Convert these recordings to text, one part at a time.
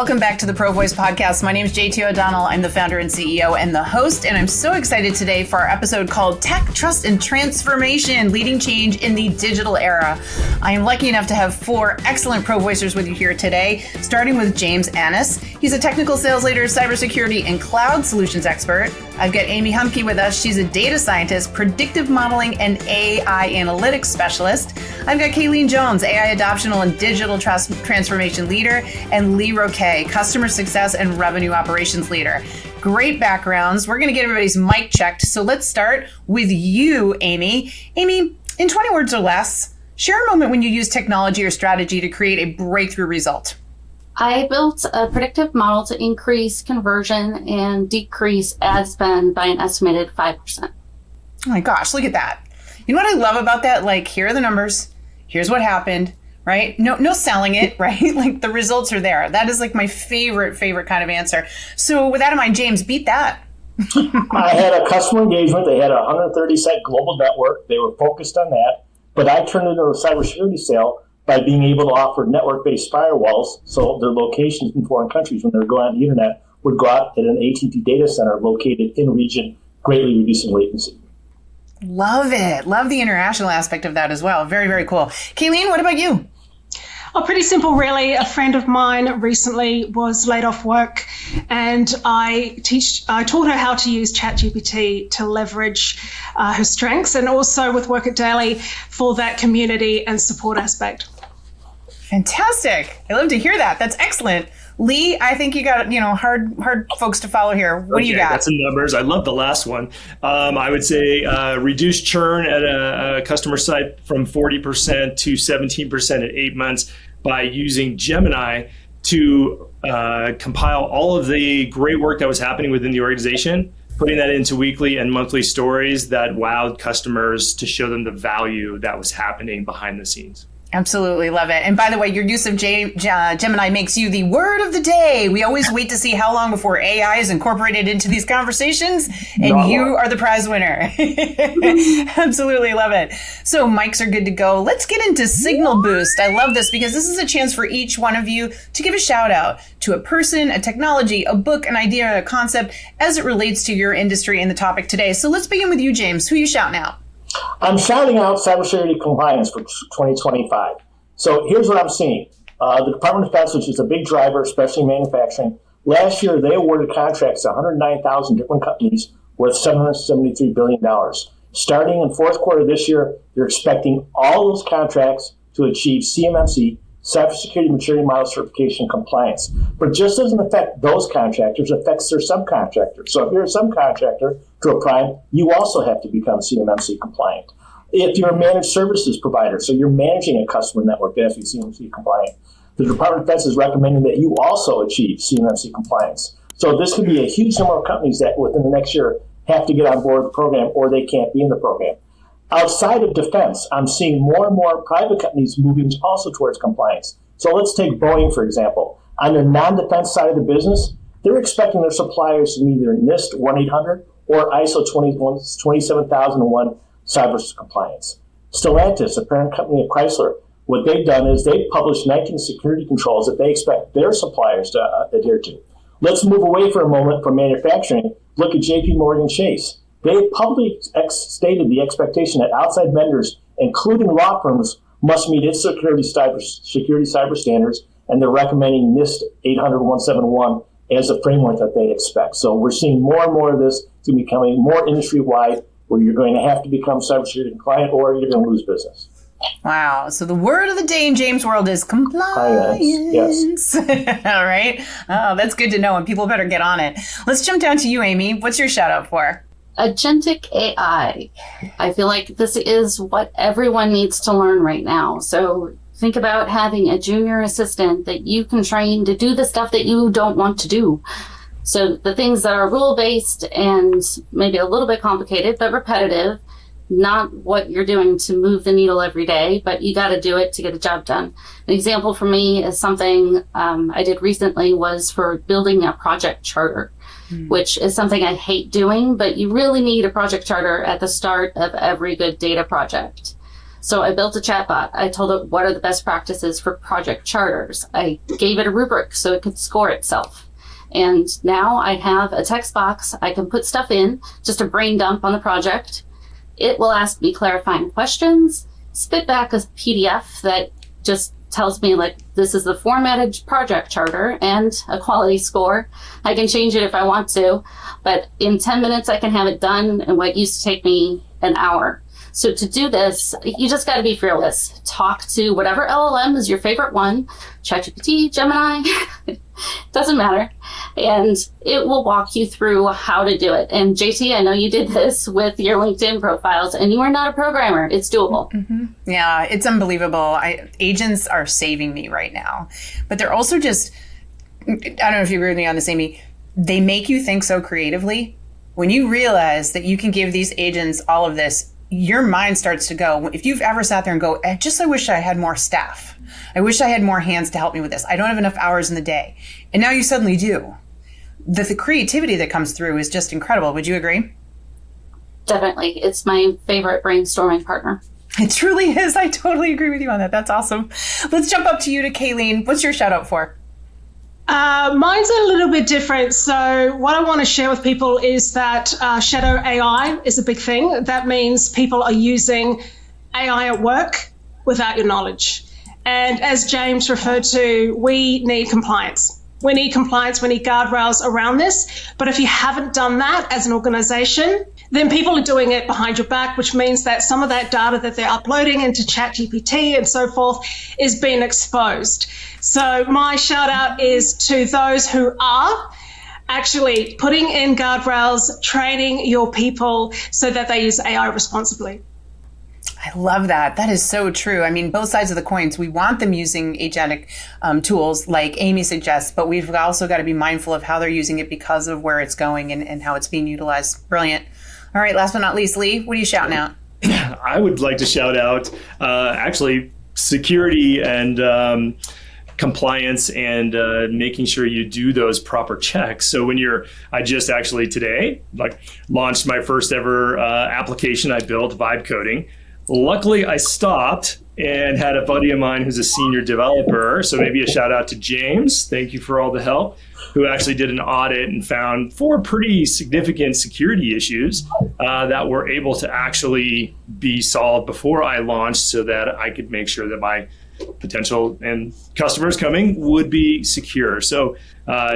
Welcome back to the Pro Voice Podcast. My name is JT O'Donnell. I'm the founder and CEO and the host, and I'm so excited today for our episode called Tech, Trust, and Transformation, Leading Change in the Digital Era. I am lucky enough to have four excellent Pro Voicers with you here today, starting with James Annis. He's a technical sales leader, cybersecurity, and cloud solutions expert. I've got Amy Humke with us. She's a data scientist, predictive modeling, and AI analytics specialist. I've got Kayleen Jones, AI adoptional and digital transformation leader, and Lee Roquet, customer success and revenue operations leader. Great backgrounds. We're going to get everybody's mic checked. So let's start with you, Amy. Amy, in 20 words or less, share a moment when you used technology or strategy to create a breakthrough result. I built a predictive model to increase conversion and decrease ad spend by an estimated 5%. Oh my gosh, look at that. You know what I love about that? Like, here are the numbers. Here's what happened, right? No selling it, right? Like, the results are there. That is like my favorite kind of answer. So with that in mind, James, beat that. I had a customer engagement. They had a 130-site global network. They were focused on that. But I turned it into a cybersecurity sale by being able to offer network-based firewalls, so their locations in foreign countries, when they're going on the internet, would go out at an AT&T data center located in region, greatly reducing latency. Love it. Love the international aspect of that as well. Very, very cool. Kayleen, what about you? Oh, pretty simple, really. A friend of mine recently was laid off work, and I taught her how to use ChatGPT to leverage her strengths, and also with Work It Daily for that community and support aspect. Fantastic. I love to hear that. That's excellent. Lee, I think you got, hard folks to follow here. What do you got? Got some numbers. I love the last one. I would say reduce churn at a customer site from 40% to 17% at 8 months by using Gemini to compile all of the great work that was happening within the organization, putting that into weekly and monthly stories that wowed customers to show them the value that was happening behind the scenes. Absolutely love it. And by the way, your use of Gemini makes you the word of the day. We always wait to see how long before AI is incorporated into these conversations, and you are the prize winner. Absolutely love it. So mics are good to go. Let's get into Signal Boost. I love this because this is a chance for each one of you to give a shout out to a person, a technology, a book, an idea, a concept as it relates to your industry and the topic today. So let's begin with you, James. Who are you shouting out? I'm shouting out cybersecurity compliance for 2025. So here's what I'm seeing. The Department of Defense, which is a big driver, especially in manufacturing, last year they awarded contracts to 109,000 different companies worth $773 billion. Starting in fourth quarter this year, they're expecting all those contracts to achieve CMMC, Cybersecurity Maturity Model Certification compliance. But it just doesn't affect those contractors, it affects their subcontractors. So if you're a subcontractor to a prime, you also have to become CMMC compliant. If you're a managed services provider, so you're managing a customer network, that has to be CMMC compliant. The Department of Defense is recommending that you also achieve CMMC compliance. So this could be a huge number of companies that within the next year have to get on board the program or they can't be in the program. Outside of defense, I'm seeing more and more private companies moving also towards compliance. So let's take Boeing, for example. On the non-defense side of the business, they're expecting their suppliers to meet either NIST 1-800 or ISO 27001 cyber compliance. Stellantis, the parent company of Chrysler, what they've done is they've published 19 security controls that they expect their suppliers to adhere to. Let's move away for a moment from manufacturing. Look at JP Morgan Chase. They publicly stated the expectation that outside vendors, including law firms, must meet its security cyber standards, and they're recommending NIST 800-171 as a framework that they expect. So we're seeing more and more of this to becoming more industry-wide, where you're going to have to become cybersecurity compliant or you're going to lose business. Wow. So the word of the day in James' world is compliance. Yes. All right. Oh, that's good to know, and people better get on it. Let's jump down to you, Amy. What's your shout out for? Agentic AI. I feel like this is what everyone needs to learn right now. So think about having a junior assistant that you can train to do the stuff that you don't want to do. So the things that are rule-based and maybe a little bit complicated, but repetitive, not what you're doing to move the needle every day, but you got to do it to get the job done. An example for me is something I did recently was for building a project charter, which is something I hate doing, but you really need a project charter at the start of every good data project. So I built a chatbot. I told it what are the best practices for project charters. I gave it a rubric so it could score itself. And now I have a text box. I can put stuff in, just a brain dump on the project. It will ask me clarifying questions, spit back a PDF that just tells me, like, this is the formatted project charter and a quality score. I can change it if I want to, but in 10 minutes I can have it done in what used to take me an hour. So to do this, you just got to be fearless. Talk to whatever LLM is your favorite one, ChatGPT, Gemini, doesn't matter. And it will walk you through how to do it. And JT, I know you did this with your LinkedIn profiles, and you are not a programmer. It's doable. Mm-hmm. Yeah, it's unbelievable. Agents are saving me right now, but they're also just, I don't know if you agree with me on this, Amy, they make you think so creatively. When you realize that you can give these agents all of this, your mind starts to go. If you've ever sat there and go, I wish I had more staff. I wish I had more hands to help me with this. I don't have enough hours in the day. And now you suddenly do. The creativity that comes through is just incredible. Would you agree? Definitely. It's my favorite brainstorming partner. It truly is. I totally agree with you on that. That's awesome. Let's jump up to you, to Kayleen. What's your shout out for? Mine's a little bit different. So what I want to share with people is that shadow AI is a big thing. That means people are using AI at work without your knowledge. And as James referred to, we need compliance. We need compliance. We need guardrails around this. But if you haven't done that as an organization, then people are doing it behind your back, which means that some of that data that they're uploading into ChatGPT and so forth is being exposed. So my shout out is to those who are actually putting in guardrails, training your people so that they use AI responsibly. I love that. That is so true. I mean, both sides of the coins. We want them using agentic tools like Amy suggests, but we've also got to be mindful of how they're using it because of where it's going and how it's being utilized. Brilliant. All right, last but not least, Lee, what are you shouting out? I would like to shout out actually security and compliance and making sure you do those proper checks. So I just actually today launched my first ever application I built, vibe coding. Luckily, I stopped and had a buddy of mine who's a senior developer. So maybe a shout out to James. Thank you for all the help. Who actually did an audit and found 4 pretty significant security issues that were able to actually be solved before I launched, so that I could make sure that my potential and customers coming would be secure. So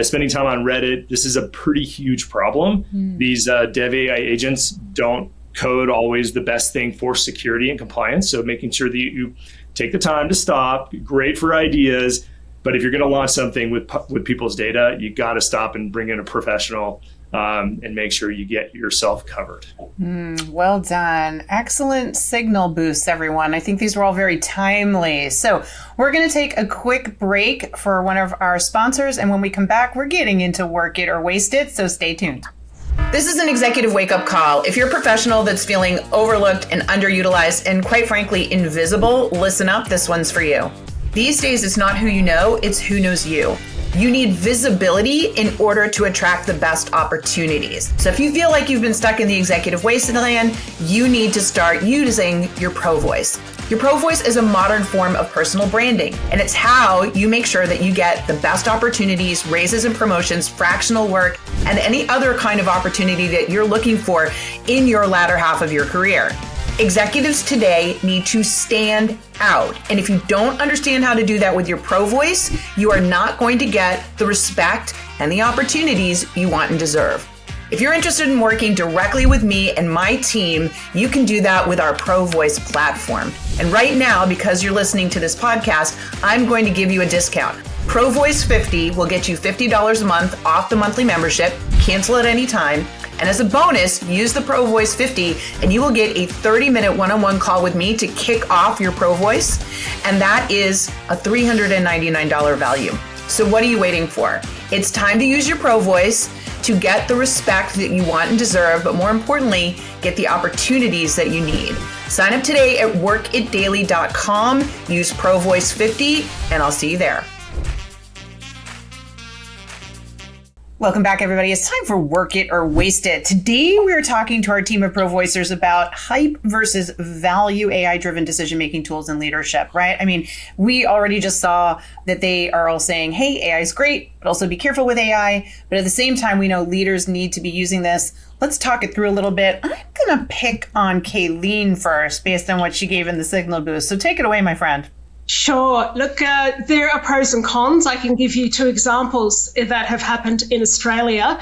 spending time on Reddit, this is a pretty huge problem. These dev AI agents don't code always the best thing for security and compliance. So making sure that you take the time to stop, great for ideas. But if you're going to launch something with people's data, you got to stop and bring in a professional and make sure you get yourself covered. Well done. Excellent signal boosts, everyone. I think these were all very timely. So we're going to take a quick break for one of our sponsors. And when we come back, we're getting into work it or waste it. So stay tuned. This is an executive wake-up call. If you're a professional that's feeling overlooked and underutilized and quite frankly invisible, listen up. This one's for you. These days, it's not who you know, it's who knows you. You need visibility in order to attract the best opportunities. So if you feel like you've been stuck in the executive wasteland, you need to start using your Pro Voice. Your Pro Voice is a modern form of personal branding, and it's how you make sure that you get the best opportunities, raises and promotions, fractional work, and any other kind of opportunity that you're looking for in your latter half of your career. Executives today need to stand out. And if you don't understand how to do that with your Pro Voice, you are not going to get the respect and the opportunities you want and deserve. If you're interested in working directly with me and my team, you can do that with our Pro Voice platform. And right now, because you're listening to this podcast, I'm going to give you a discount. Pro Voice 50 will get you $50 a month off the monthly membership. Cancel at any time. And as a bonus, use the Pro Voice 50 and you will get a 30-minute one-on-one call with me to kick off your Pro Voice. And that is a $399 value. So what are you waiting for? It's time to use your Pro Voice to get the respect that you want and deserve, but more importantly, get the opportunities that you need. Sign up today at workitdaily.com, use Pro Voice 50, and I'll see you there. Welcome back, everybody. It's time for Work It or Waste It. Today, we're talking to our team of Pro Voicers about hype versus value AI-driven decision-making tools in leadership, right? I mean, we already just saw that they are all saying, hey, AI is great, but also be careful with AI. But at the same time, we know leaders need to be using this. Let's talk it through a little bit. I'm going to pick on Kayleen first based on what she gave in the signal boost. So take it away, my friend. Sure. Look, there are pros and cons. I can give you two examples that have happened in Australia.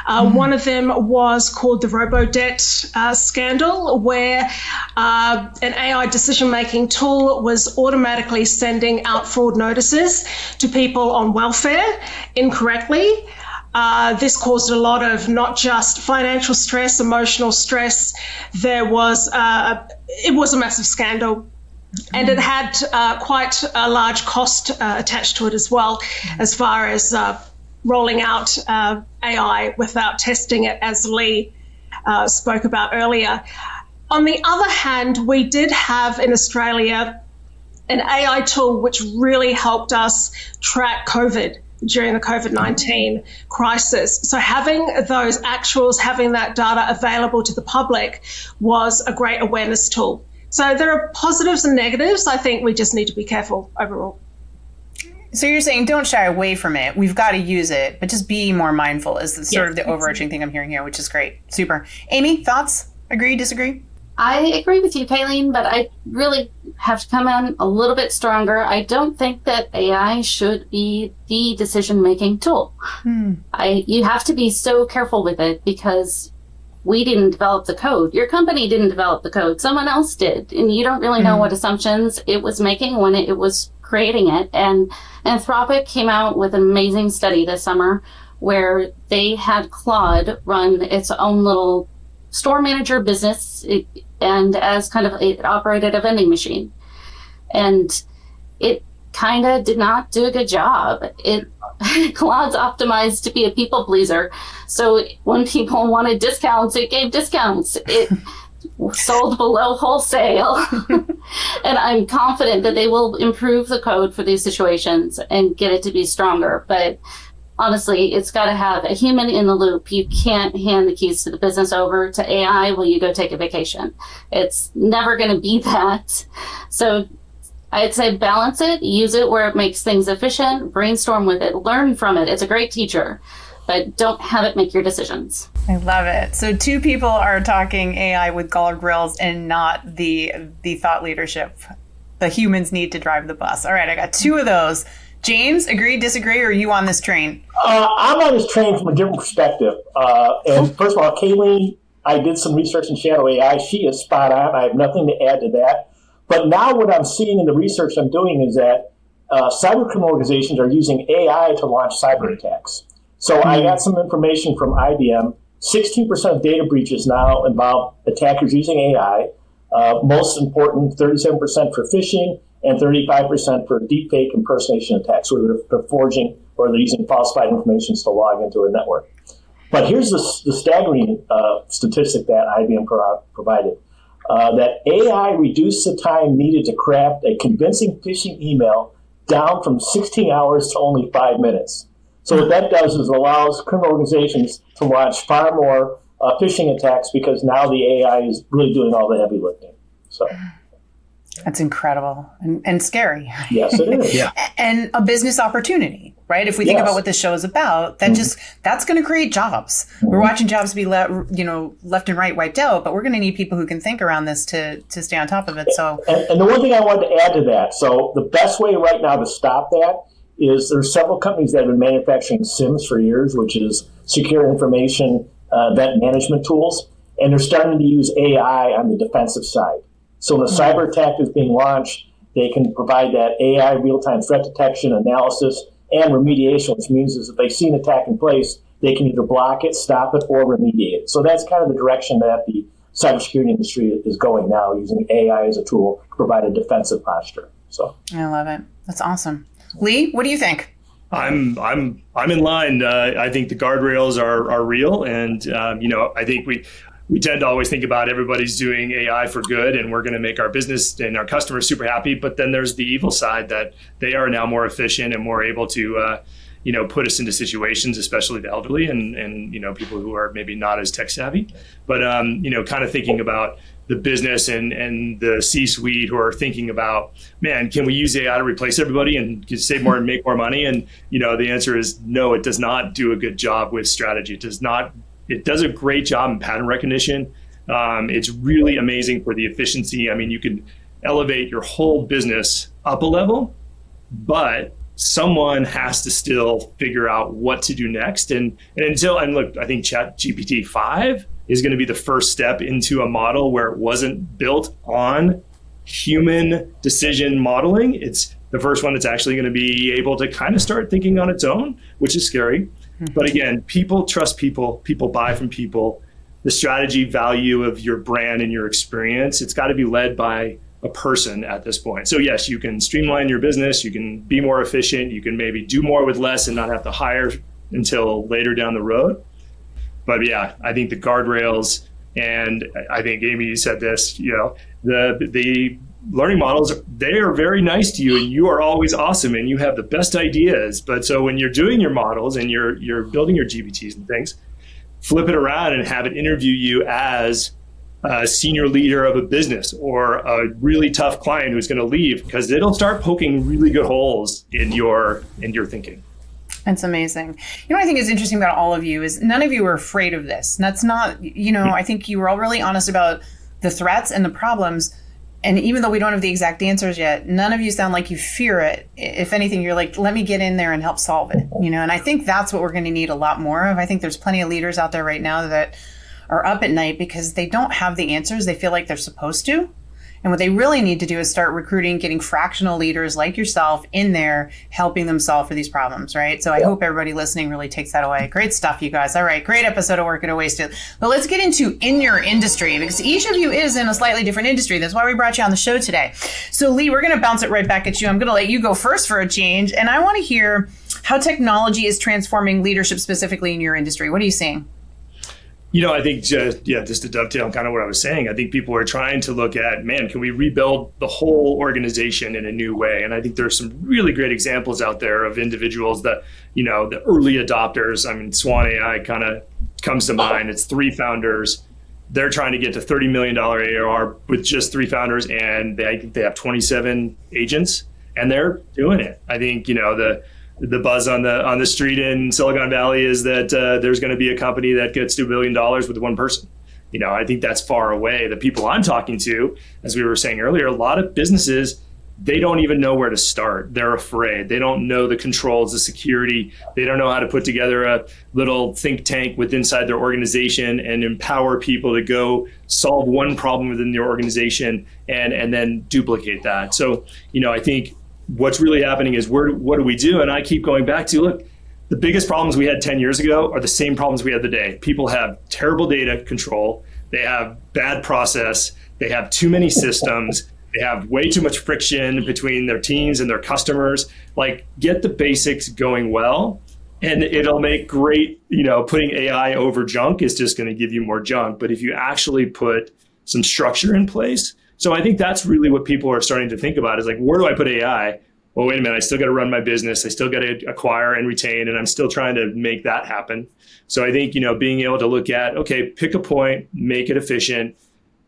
One of them was called the robo-debt scandal, where an AI decision-making tool was automatically sending out fraud notices to people on welfare incorrectly. This caused a lot of not just financial stress, emotional stress. It was a massive scandal. And it had quite a large cost attached to it as well, as far as rolling out AI without testing it, as Lee spoke about earlier. On the other hand, we did have in Australia an AI tool which really helped us track COVID during the COVID-19 crisis. So having those actuals, having that data available to the public was a great awareness tool. So there are positives and negatives. I think we just need to be careful overall. So you're saying don't shy away from it. We've got to use it, but just be more mindful is sort of the overarching thing I'm hearing here, which is great. Super. Amy, thoughts? Agree, disagree? I agree with you, Kayleen, but I really have to come in a little bit stronger. I don't think that AI should be the decision-making tool. You have to be so careful with it because we didn't develop the code. Your company didn't develop the code. Someone else did. And you don't really know what assumptions it was making when it was creating it. And Anthropic came out with an amazing study this summer where they had Claude run its own little store manager business, and as kind of it operated a vending machine. And it kind of did not do a good job. Claude's optimized to be a people pleaser. So when people wanted discounts, it gave discounts. It sold below wholesale. And I'm confident that they will improve the code for these situations and get it to be stronger. But honestly, it's got to have a human in the loop. You can't hand the keys to the business over to AI while you go take a vacation. It's never going to be that. So I'd say balance it, use it where it makes things efficient, brainstorm with it, learn from it. It's a great teacher, but don't have it make your decisions. I love it. So two people are talking AI with guardrails and not the thought leadership. The humans need to drive the bus. All right, I got two of those. James, agree, disagree, or are you on this train? I'm on this train from a different perspective. And first of all, Kayleen, I did some research in shadow AI. She is spot on. I have nothing to add to that. But now what I'm seeing in the research I'm doing is that cybercriminal organizations are using AI to launch cyber attacks. So I got some information from IBM. 16% of data breaches now involve attackers using AI. Most important, 37% for phishing and 35% for deepfake impersonation attacks, where they're forging or they're using falsified information to log into a network. But here's the staggering statistic that IBM provided. That AI reduced the time needed to craft a convincing phishing email down from 16 hours to only 5 minutes. So what that does is allows criminal organizations to launch far more phishing attacks because now the AI is really doing all the heavy lifting. So that's incredible and scary. Yes, it is. Yeah. And a business opportunity, right? If we think about what this show is about, that that's going to create jobs. We're watching jobs be left and right wiped out, but we're going to need people who can think around this to stay on top of it. So, and the one thing I wanted to add to that, so the best way right now to stop that is there's several companies that have been manufacturing SIMs for years, which is secure information event management tools, and they're starting to use AI on the defensive side. So when a cyber attack is being launched, they can provide that AI real-time threat detection, analysis, and remediation, which means is if they see an attack in place, they can either block it, stop it, or remediate it. So that's kind of the direction that the cybersecurity industry is going now, using AI as a tool to provide a defensive posture. So I love it. That's awesome. Lee, what do you think? I'm in line. I think the guardrails are real, and I think we tend to always think about everybody's doing AI for good and we're going to make our business and our customers super happy. But then there's the evil side that they are now more efficient and more able to, put us into situations, especially the elderly and people who are maybe not as tech savvy, but kind of thinking about the business and the C-suite who are thinking about, man, can we use AI to replace everybody and save more and make more money? And the answer is no. It does not do a good job with strategy. It does not. It does a great job in pattern recognition. It's really amazing for the efficiency. I mean, you can elevate your whole business up a level, but someone has to still figure out what to do next. And look, I think ChatGPT 5 is going to be the first step into a model where it wasn't built on human decision modeling. It's the first one that's actually going to be able to kind of start thinking on its own, which is scary. Mm-hmm. But again, people trust people, people buy from people. The strategy value of your brand and your experience, it's got to be led by a person at this point. So yes, you can streamline your business, you can be more efficient, you can maybe do more with less and not have to hire until later down the road. But yeah, I think the guardrails, and I think Amy said this, the learning models, they are very nice to you and you are always awesome and you have the best ideas. But so when you're doing your models and you're building your GPTs and things, flip it around and have it interview you as a senior leader of a business or a really tough client who's going to leave, because it'll start poking really good holes in your thinking. That's amazing. What I think is interesting about all of you is none of you are afraid of this. And that's not, I think you were all really honest about the threats and the problems. And even though we don't have the exact answers yet, none of you sound like you fear it. If anything, you're like, let me get in there and help solve it. And I think that's what we're going to need a lot more of. I think there's plenty of leaders out there right now that are up at night because they don't have the answers. They feel like they're supposed to. And what they really need to do is start recruiting, getting fractional leaders like yourself in there, helping them solve for these problems, right? So I hope everybody listening really takes that away. Great stuff, you guys. All right, great episode of Work It or Waste It. But let's get into in your industry, because each of you is in a slightly different industry. That's why we brought you on the show today. So Lee, we're going to bounce it right back at you. I'm going to let you go first for a change. And I want to hear how technology is transforming leadership specifically in your industry. What are you seeing? I think just to dovetail on kind of what I was saying, I think people are trying to look at, man, can we rebuild the whole organization in a new way? And I think there's some really great examples out there of individuals that, the early adopters. I mean, Swan AI kind of comes to mind. It's 3 founders. They're trying to get to $30 million ARR with just 3 founders, and I think they have 27 agents, and they're doing it. I think, the buzz on the street in Silicon Valley is that there's going to be a company that gets to $1 billion with one person. I think that's far away. The people I'm talking to, as we were saying earlier, a lot of businesses, they don't even know where to start. They're afraid. They don't know the controls, the security. They don't know how to put together a little think tank inside their organization and empower people to go solve one problem within their organization and then duplicate that. So, I think what's really happening is what do we do? And I keep going back to, look, the biggest problems we had 10 years ago are the same problems we have today. People have terrible data control. They have bad process. They have too many systems. They have way too much friction between their teams and their customers. Like, get the basics going well, and it'll make great, putting AI over junk is just going to give you more junk. But if you actually put some structure in place, so I think that's really what people are starting to think about is like, where do I put AI? Well, wait a minute, I still got to run my business. I still got to acquire and retain, and I'm still trying to make that happen. So I think, being able to look at, okay, pick a point, make it efficient,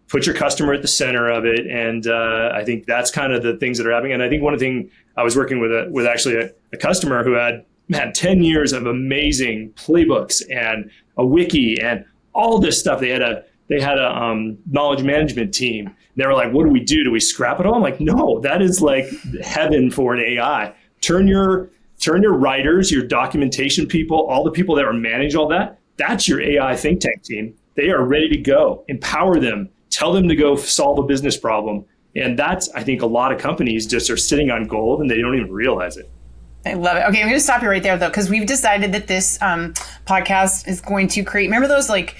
put your customer at the center of it. And I think that's kind of the things that are happening. And I think one thing I was working with actually a customer who had 10 years of amazing playbooks and a wiki and all this stuff. They had a knowledge management team. They were like, what do we do? Do we scrap it all? I'm like, no, that is like heaven for an AI. Turn your writers, your documentation people, all the people that are manage all that, that's your AI think tank team. They are ready to go. Empower them. Tell them to go solve a business problem. And that's, I think a lot of companies just are sitting on gold and they don't even realize it. I love it. Okay, I'm going to stop you right there, though, because we've decided that this podcast is going to create, remember those like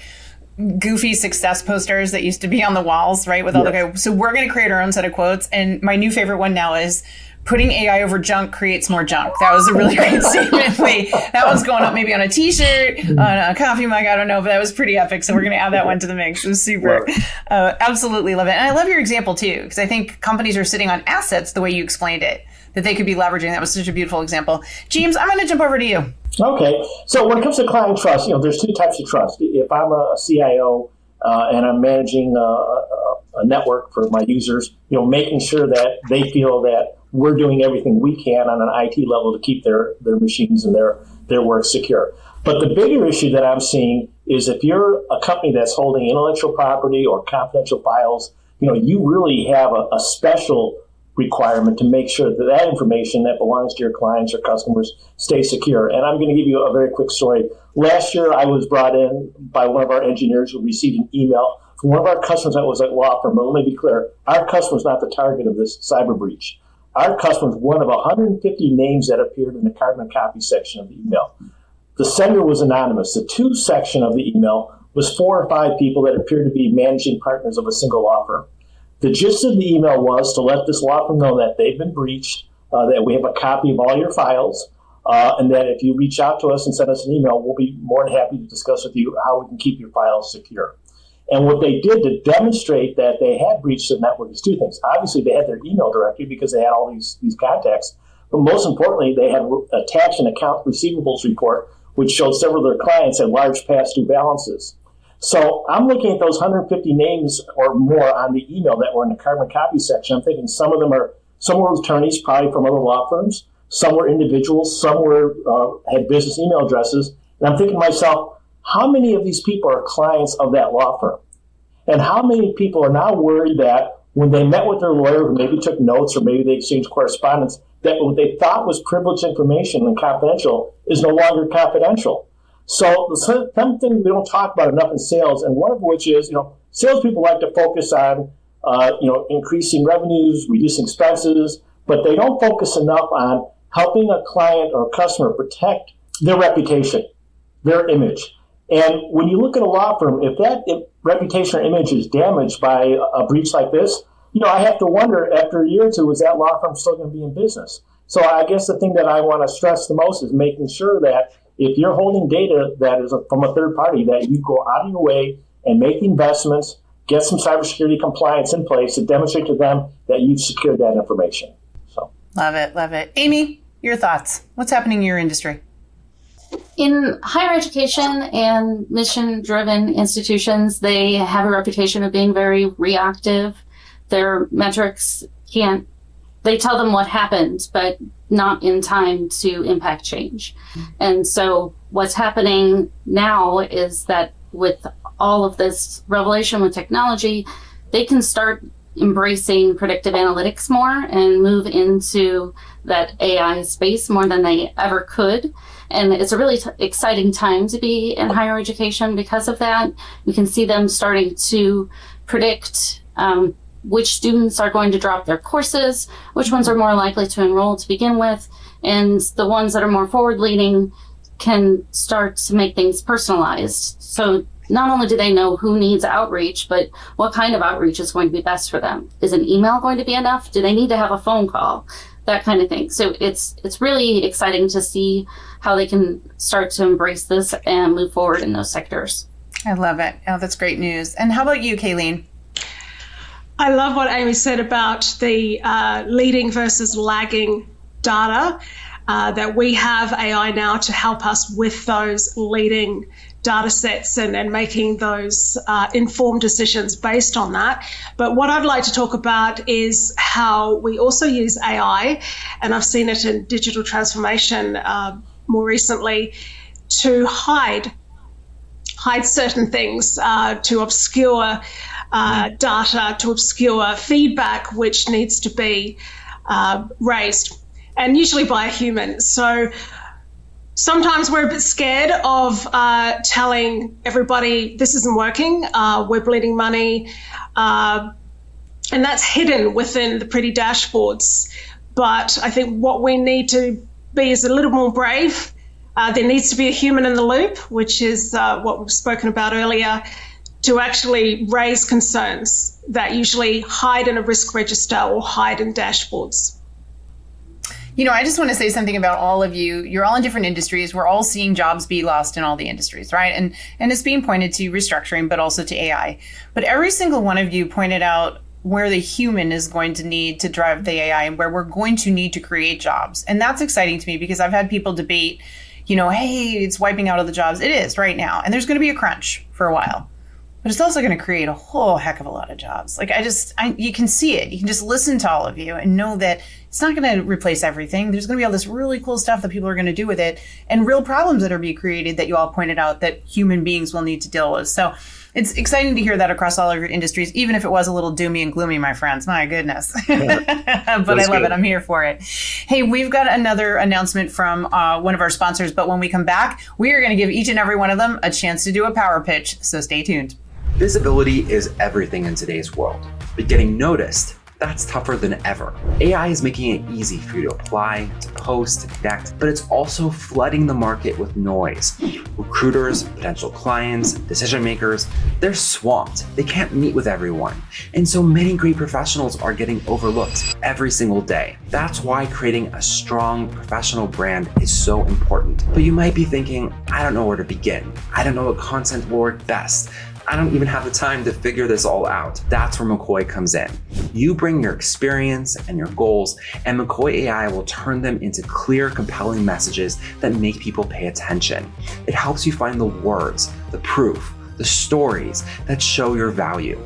goofy success posters that used to be on the walls, right? With all okay, so we're going to create our own set of quotes. And my new favorite one now is, putting AI over junk creates more junk. That was a really great statement. Wait, that one's going up maybe on a t-shirt, on a coffee mug, I don't know, but that was pretty epic. So we're going to add that one to the mix. It was super. Absolutely love it. And I love your example too, because I think companies are sitting on assets the way you explained it. that they could be leveraging. That was such a beautiful example. James, I'm going to jump over to you. Okay. So when it comes to client trust, there's two types of trust. If I'm a CIO and I'm managing a network for my users, making sure that they feel that we're doing everything we can on an IT level to keep their machines and their work secure. But the bigger issue that I'm seeing is if you're a company that's holding intellectual property or confidential files, you really have a special requirement to make sure that information that belongs to your clients or customers stays secure. And I'm going to give you a very quick story. Last year, I was brought in by one of our engineers who received an email from one of our customers that was a law firm. But let me be clear, our customer is not the target of this cyber breach. Our customer is one of 150 names that appeared in the carbon copy section of the email. The sender was anonymous. The to section of the email was 4 or 5 people that appeared to be managing partners of a single law firm. The gist of the email was to let this law firm know that they've been breached, that we have a copy of all your files, and that if you reach out to us and send us an email, we'll be more than happy to discuss with you how we can keep your files secure. And what they did to demonstrate that they had breached the network is 2 things. Obviously, they had their email directory because they had all these contacts. But most importantly, they had attached an account receivables report, which showed several of their clients had large past due balances. So I'm looking at those 150 names or more on the email that were in the carbon copy section. I'm thinking some were attorneys, probably from other law firms. Some were individuals. Some had business email addresses. And I'm thinking to myself, how many of these people are clients of that law firm? And how many people are now worried that when they met with their lawyer, or maybe took notes, or maybe they exchanged correspondence, that what they thought was privileged information and confidential is no longer confidential? So something we don't talk about enough in sales, and one of which is, salespeople like to focus on, increasing revenues, reducing expenses, but they don't focus enough on helping a client or customer protect their reputation, their image. And when you look at a law firm, if that reputation or image is damaged by a breach like this, I have to wonder after a year or two, is that law firm still going to be in business? So I guess the thing that I want to stress the most is making sure that if you're holding data that is from a third party, that you go out of your way and make investments, get some cybersecurity compliance in place to demonstrate to them that you've secured that information. So, love it, love it. Amy, your thoughts? What's happening in your industry? In higher education and mission-driven institutions, they have a reputation of being very reactive. Their metrics they tell them what happened, but not in time to impact change. And so what's happening now is that with all of this revelation with technology, they can start embracing predictive analytics more and move into that AI space more than they ever could. And it's a really exciting time to be in higher education because of that. You can see them starting to predict which students are going to drop their courses, which ones are more likely to enroll to begin with, and the ones that are more forward-leaning can start to make things personalized. So not only do they know who needs outreach, but what kind of outreach is going to be best for them. Is an email going to be enough? Do they need to have a phone call? That kind of thing. So it's really exciting to see how they can start to embrace this and move forward in those sectors. I love it. Oh, that's great news. And how about you, Kayleen? I love what Amy said about the leading versus lagging data, that we have AI now to help us with those leading data sets and making those informed decisions based on that. But what I'd like to talk about is how we also use AI, and I've seen it in digital transformation more recently, to hide certain things, to obscure data, to obscure feedback which needs to be raised, and usually by a human. So sometimes we're a bit scared of telling everybody this isn't working, we're bleeding money, and that's hidden within the pretty dashboards. But I think what we need to be is a little more brave. There needs to be a human in the loop, which is what we've spoken about earlier, to actually raise concerns that usually hide in a risk register or hide in dashboards. I just want to say something about all of you. You're all in different industries. We're all seeing jobs be lost in all the industries, right? And it's being pointed to restructuring, but also to AI. But every single one of you pointed out where the human is going to need to drive the AI and where we're going to need to create jobs. And that's exciting to me because I've had people debate, hey, it's wiping out all the jobs. It is right now. And there's going to be a crunch for a while. But it's also going to create a whole heck of a lot of jobs. Like you can see it. You can just listen to all of you and know that it's not going to replace everything. There's going to be all this really cool stuff that people are going to do with it and real problems that are being created that you all pointed out that human beings will need to deal with. So it's exciting to hear that across all of your industries, even if it was a little doomy and gloomy, my friends. My goodness. But I love it. I'm here for it. Hey, we've got another announcement from one of our sponsors. But when we come back, we are going to give each and every one of them a chance to do a power pitch. So stay tuned. Visibility is everything in today's world, but getting noticed, that's tougher than ever. AI is making it easy for you to apply, to post, to connect, but it's also flooding the market with noise. Recruiters, potential clients, decision makers, they're swamped. They can't meet with everyone. And so many great professionals are getting overlooked every single day. That's why creating a strong professional brand is so important. But you might be thinking, I don't know where to begin. I don't know what content will work best. I don't even have the time to figure this all out. That's where McCoy comes in. You bring your experience and your goals, and McCoy AI will turn them into clear, compelling messages that make people pay attention. It helps you find the words, the proof, the stories that show your value.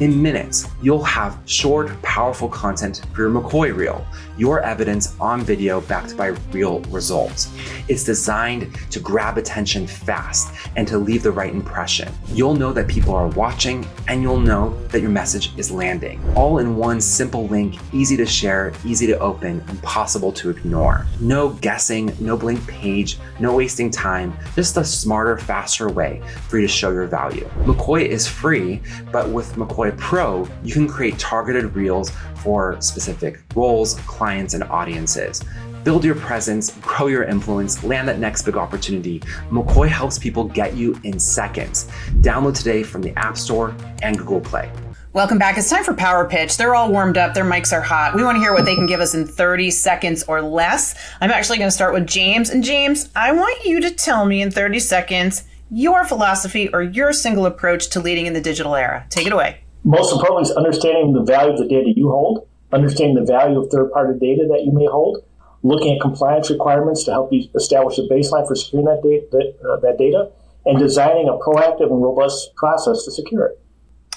In minutes, you'll have short, powerful content for your McCoy Reel, your evidence on video backed by real results. It's designed to grab attention fast and to leave the right impression. You'll know that people are watching, and you'll know that your message is landing. All in one simple link, easy to share, easy to open, impossible to ignore. No guessing, no blank page, no wasting time, just a smarter, faster way for you to show your value. McCoy is free, but with McCoy Pro, you can create targeted reels for specific roles, clients, and audiences. Build your presence, grow your influence, land that next big opportunity. McCoy helps people get you in seconds. Download today from the App Store and Google Play. Welcome back. It's time for Power Pitch. They're all warmed up. Their mics are hot. We want to hear what they can give us in 30 seconds or less. I'm actually going to start with James. And James, I want you to tell me in 30 seconds your philosophy or your single approach to leading in the digital era. Take it away. Most importantly is understanding the value of the data you hold, understanding the value of third-party data that you may hold, looking at compliance requirements to help you establish a baseline for securing that data, and designing a proactive and robust process to secure it.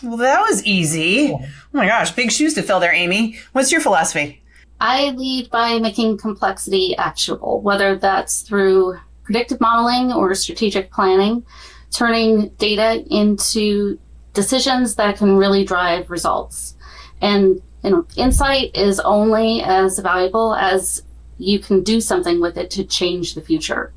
Well, that was easy. Oh my gosh, big shoes to fill there, Amy. What's your philosophy? I lead by making complexity actionable, whether that's through predictive modeling or strategic planning, turning data into decisions that can really drive results. And insight is only as valuable as you can do something with it to change the future.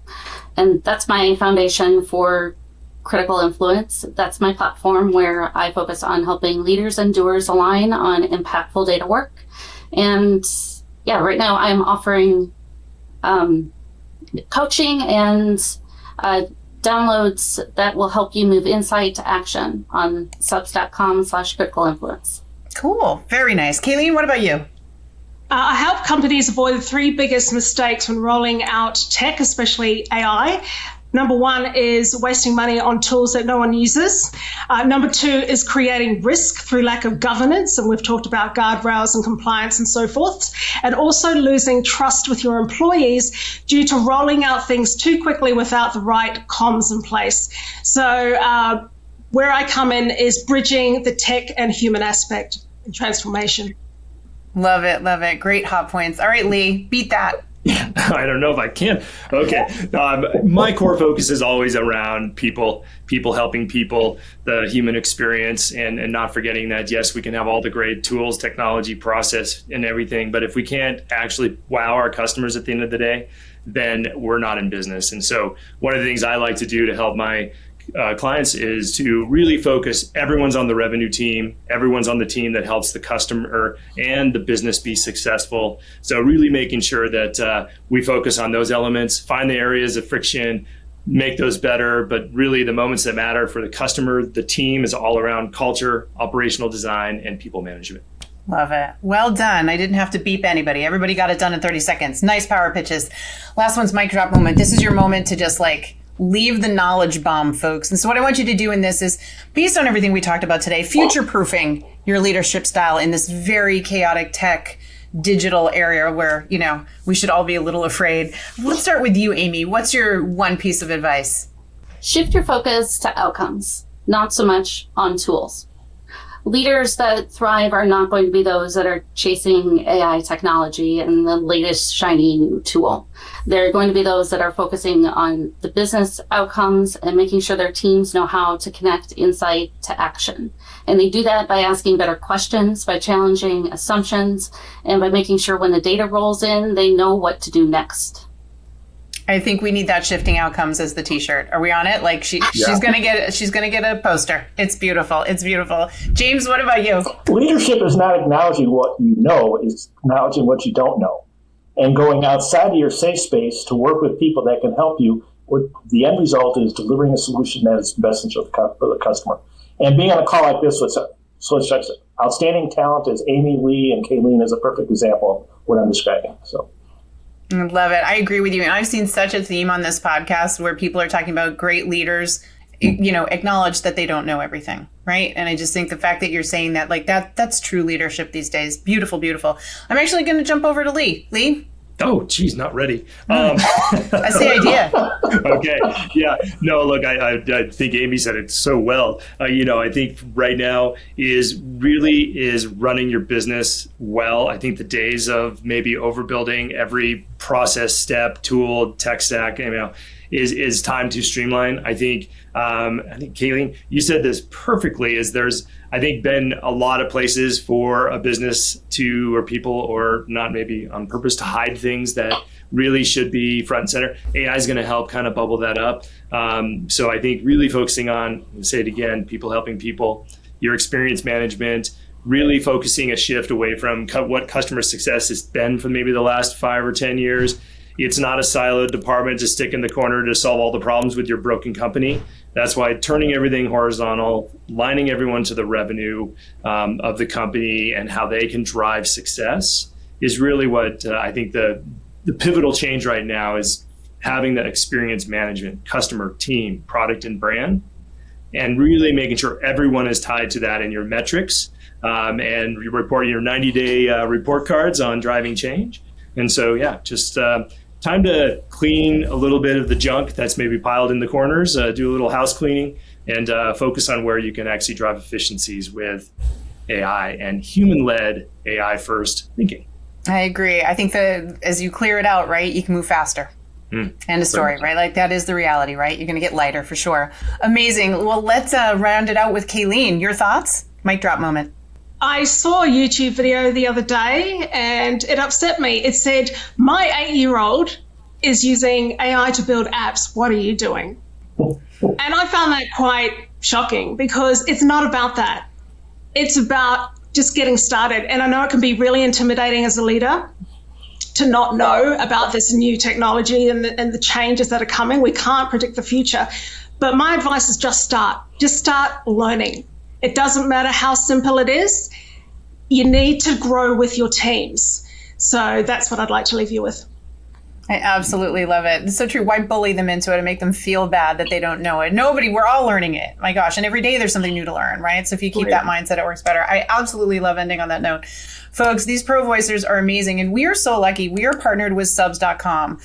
And that's my foundation for Critical Influence. That's my platform where I focus on helping leaders and doers align on impactful data work. And right now I'm offering coaching and downloads that will help you move insight to action on subs.com/critical influence. Cool. Very nice. Kayleen, what about you? I help companies avoid the 3 biggest mistakes when rolling out tech, especially AI. Number 1 is wasting money on tools that no one uses. Number 2 is creating risk through lack of governance, and we've talked about guardrails and compliance and so forth, and also losing trust with your employees due to rolling out things too quickly without the right comms in place. So where I come in is bridging the tech and human aspect in transformation. Love it. Love it. Great hot points. All right, Lee, beat that. I don't know if I can. Okay. My core focus is always around people helping people, the human experience, and not forgetting that, yes, we can have all the great tools, technology, process, and everything. But if we can't actually wow our customers at the end of the day, then we're not in business. And so one of the things I like to do to help my clients is to really focus. Everyone's on the revenue team. Everyone's on the team that helps the customer and the business be successful. So really making sure that we focus on those elements, find the areas of friction, make those better. But really the moments that matter for the customer, the team is all around culture, operational design, and people management. Love it. Well done. I didn't have to beep anybody. Everybody got it done in 30 seconds. Nice power pitches. Last one's mic drop moment. This is your moment to just leave the knowledge bomb, folks. And so what I want you to do in this is, based on everything we talked about today, future-proofing your leadership style in this very chaotic tech digital area where, we should all be a little afraid. Let's start with you, Amy. What's your one piece of advice? Shift your focus to outcomes, not so much on tools. Leaders that thrive are not going to be those that are chasing AI technology and the latest shiny new tool. They're going to be those that are focusing on the business outcomes and making sure their teams know how to connect insight to action. And they do that by asking better questions, by challenging assumptions, and by making sure when the data rolls in, they know what to do next. I think we need that shifting outcomes as the T-shirt. Are we on it? Like she's gonna get a poster. It's beautiful. It's beautiful. James, what about you? Leadership is not acknowledging what you know; it's acknowledging what you don't know, and going outside of your safe space to work with people that can help you. What the end result is delivering a solution that is the best interest of the customer. And being on a call like this with such outstanding talent as Amy, Lee, and Kayleen is a perfect example of what I'm describing. So. I love it. I agree with you. And I've seen such a theme on this podcast where people are talking about great leaders, acknowledge that they don't know everything, right? And I just think the fact that you're saying that, like that's true leadership these days. Beautiful, beautiful. I'm actually going to jump over to Lee. Lee? Oh, geez, not ready. That's the idea. Okay. Yeah. No, look, I think Amy said it so well. I think right now is running your business well. I think the days of maybe overbuilding every process, step, tool, tech stack, is time to streamline. I think Kayleen, you said this perfectly, there's been a lot of places for a business or people, or not maybe on purpose, to hide things that really should be front and center. AI is going to help kind of bubble that up. So I think really focusing on, I'll say it again, people helping people, your experience management, really focusing a shift away from what customer success has been for maybe the last 5 or 10 years. It's not a siloed department to stick in the corner to solve all the problems with your broken company. That's why turning everything horizontal, lining everyone to the revenue of the company and how they can drive success is really what I think the pivotal change right now is, having that experience management, customer, team, product, and brand, and really making sure everyone is tied to that in your metrics and you report your 90-day report cards on driving change. And so, just time to clean a little bit of the junk that's maybe piled in the corners, do a little house cleaning, and focus on where you can actually drive efficiencies with AI and human-led AI-first thinking. I agree. I think that as you clear it out, right, you can move faster. End of story, right? Like that is the reality, right? You're going to get lighter for sure. Amazing. Well, let's round it out with Kayleen. Your thoughts? Mic drop moment. I saw a YouTube video the other day and it upset me. It said, my 8-year-old is using AI to build apps. What are you doing? And I found that quite shocking because it's not about that. It's about just getting started. And I know it can be really intimidating as a leader to not know about this new technology and the changes that are coming. We can't predict the future. But my advice is just start. Just start learning. It doesn't matter how simple it is. You need to grow with your teams. So that's what I'd like to leave you with. I absolutely love it. It's so true. Why bully them into it and make them feel bad that they don't know it? We're all learning it. My gosh. And every day there's something new to learn, right? So if you keep that mindset, it works better. I absolutely love ending on that note. Folks, these pro voicers are amazing. And we are so lucky. We are partnered with subs.com.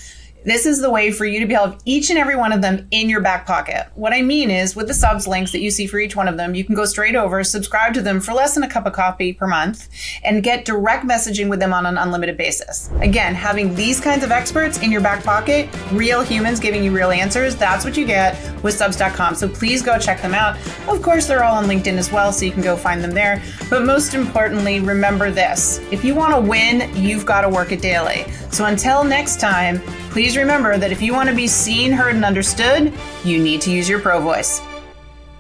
This is the way for you to be able to have each and every one of them in your back pocket. What I mean is, with the subs links that you see for each one of them, you can go straight over, subscribe to them for less than a cup of coffee per month, and get direct messaging with them on an unlimited basis. Again, having these kinds of experts in your back pocket, real humans giving you real answers, that's what you get with subs.com. So please go check them out. Of course, they're all on LinkedIn as well, so you can go find them there. But most importantly, remember this. If you want to win, you've got to work it daily. So until next time, please remember that if you want to be seen, heard, and understood, you need to use your pro voice.